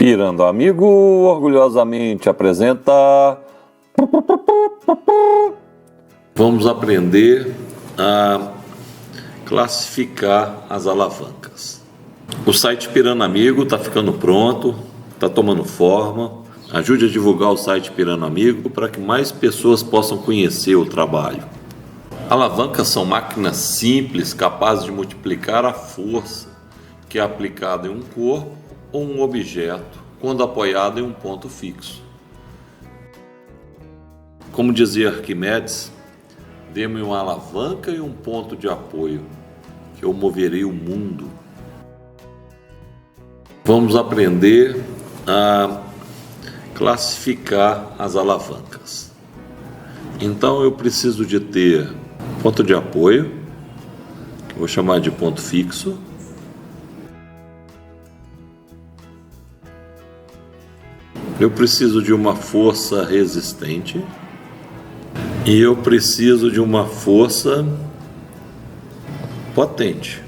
Pirando Amigo orgulhosamente apresenta. Vamos aprender a classificar as alavancas. O site Pirando Amigo está ficando pronto, está tomando forma. Ajude a divulgar o site Pirando Amigo para que mais pessoas possam conhecer o trabalho. Alavancas são máquinas simples capazes de multiplicar a força que é aplicada em um corpo ou um objeto quando apoiado em um ponto fixo. Como dizia Arquimedes, dê-me uma alavanca e um ponto de apoio, que eu moverei o mundo. Vamos aprender a classificar as alavancas. Então eu preciso de ter ponto de apoio, que eu vou chamar de ponto fixo. Eu preciso de uma força resistente. E eu preciso de uma força potente.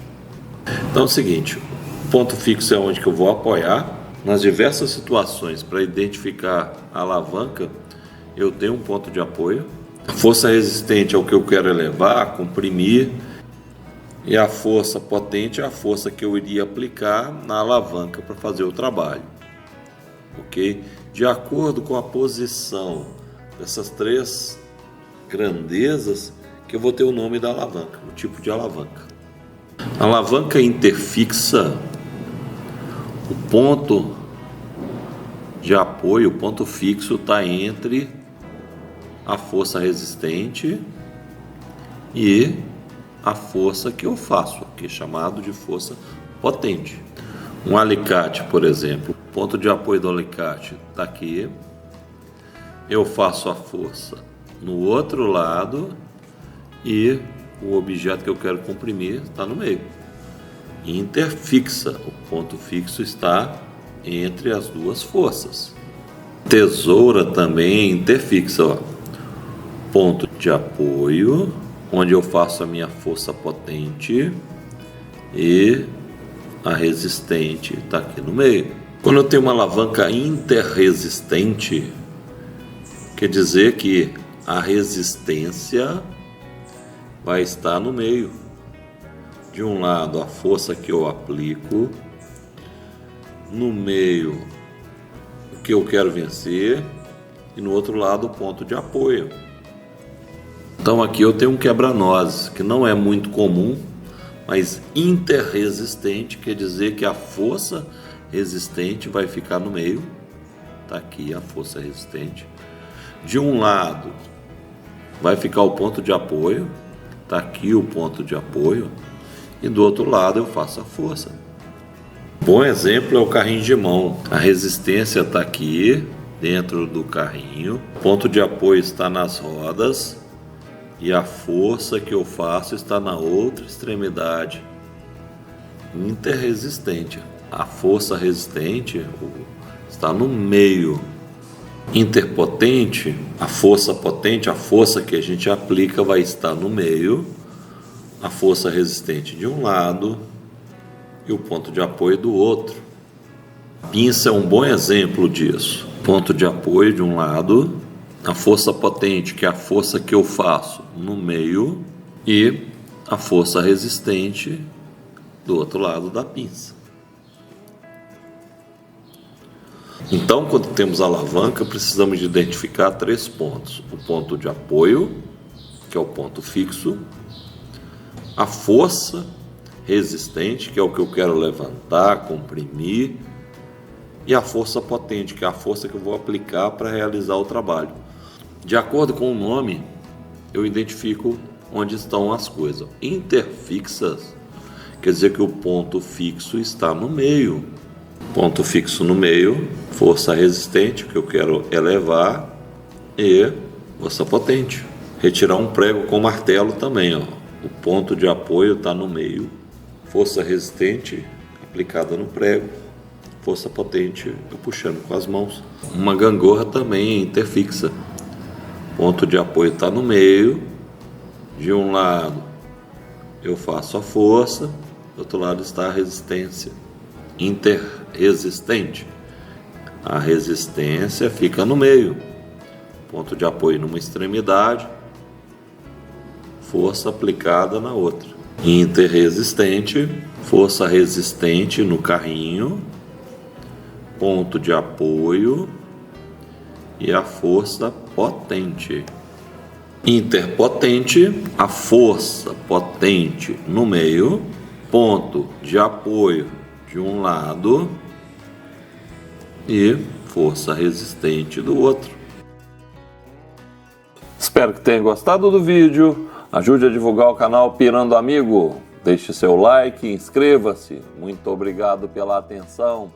Então é o seguinte, o ponto fixo é onde que eu vou apoiar. Nas diversas situações, para identificar a alavanca, eu tenho um ponto de apoio. A força resistente é o que eu quero elevar, comprimir. E a força potente é a força que eu iria aplicar na alavanca para fazer o trabalho. Ok? De acordo com a posição dessas três grandezas, que eu vou ter o nome da alavanca, o tipo de alavanca. Alavanca interfixa, o ponto de apoio, o ponto fixo está entre a força resistente e a força que eu faço, que é chamado de força potente. Um alicate, por exemplo, o ponto de apoio do alicate está aqui, eu faço a força no outro lado e o objeto que eu quero comprimir está no meio. Interfixa, o ponto fixo está entre as duas forças. Tesoura também interfixa, ó. Ponto de apoio, onde eu faço a minha força potente e a resistente está aqui no meio. Quando eu tenho uma alavanca interresistente, quer dizer que a resistência vai estar no meio. De um lado, a força que eu aplico, no meio, o que eu quero vencer, e no outro lado, o ponto de apoio. Então aqui eu tenho um quebra-nozes, que não é muito comum, mas interresistente quer dizer que a força resistente vai ficar no meio. Está aqui a força resistente. De um lado vai ficar o ponto de apoio, está aqui o ponto de apoio, e do outro lado eu faço a força. Bom exemplo é o carrinho de mão. A resistência está aqui dentro do carrinho, o ponto de apoio está nas rodas e a força que eu faço está na outra extremidade. Interresistente. A força resistente está no meio. Interpotente, a força potente, a força que a gente aplica vai estar no meio, a força resistente de um lado e o ponto de apoio do outro. A pinça é um bom exemplo disso. Ponto de apoio de um lado, a força potente, que é a força que eu faço, no meio, e a força resistente do outro lado da pinça. Então, quando temos a alavanca, precisamos de identificar três pontos. O ponto de apoio, que é o ponto fixo, a força resistente, que é o que eu quero levantar, comprimir, e a força potente, que é a força que eu vou aplicar para realizar o trabalho. De acordo com o nome, eu identifico onde estão as coisas. Interfixas quer dizer que o ponto fixo está no meio. Ponto fixo no meio, força resistente, que eu quero elevar, e força potente. Retirar um prego com martelo também, ó. O ponto de apoio está no meio, força resistente aplicada no prego, força potente eu puxando com as mãos. Uma gangorra também é interfixa. Ponto de apoio está no meio, de um lado eu faço a força, do outro lado está a resistência. Interresistente A resistência fica no meio. Ponto de apoio numa extremidade, força aplicada na outra. Interresistente, força resistente no carrinho, ponto de apoio e a força potente. Interpotente, a força potente no meio, ponto de apoio de um lado e força resistente do outro. Espero que tenha gostado do vídeo. Ajude a divulgar o canal Pirando Amigo. Deixe seu like, inscreva-se. Muito obrigado pela atenção.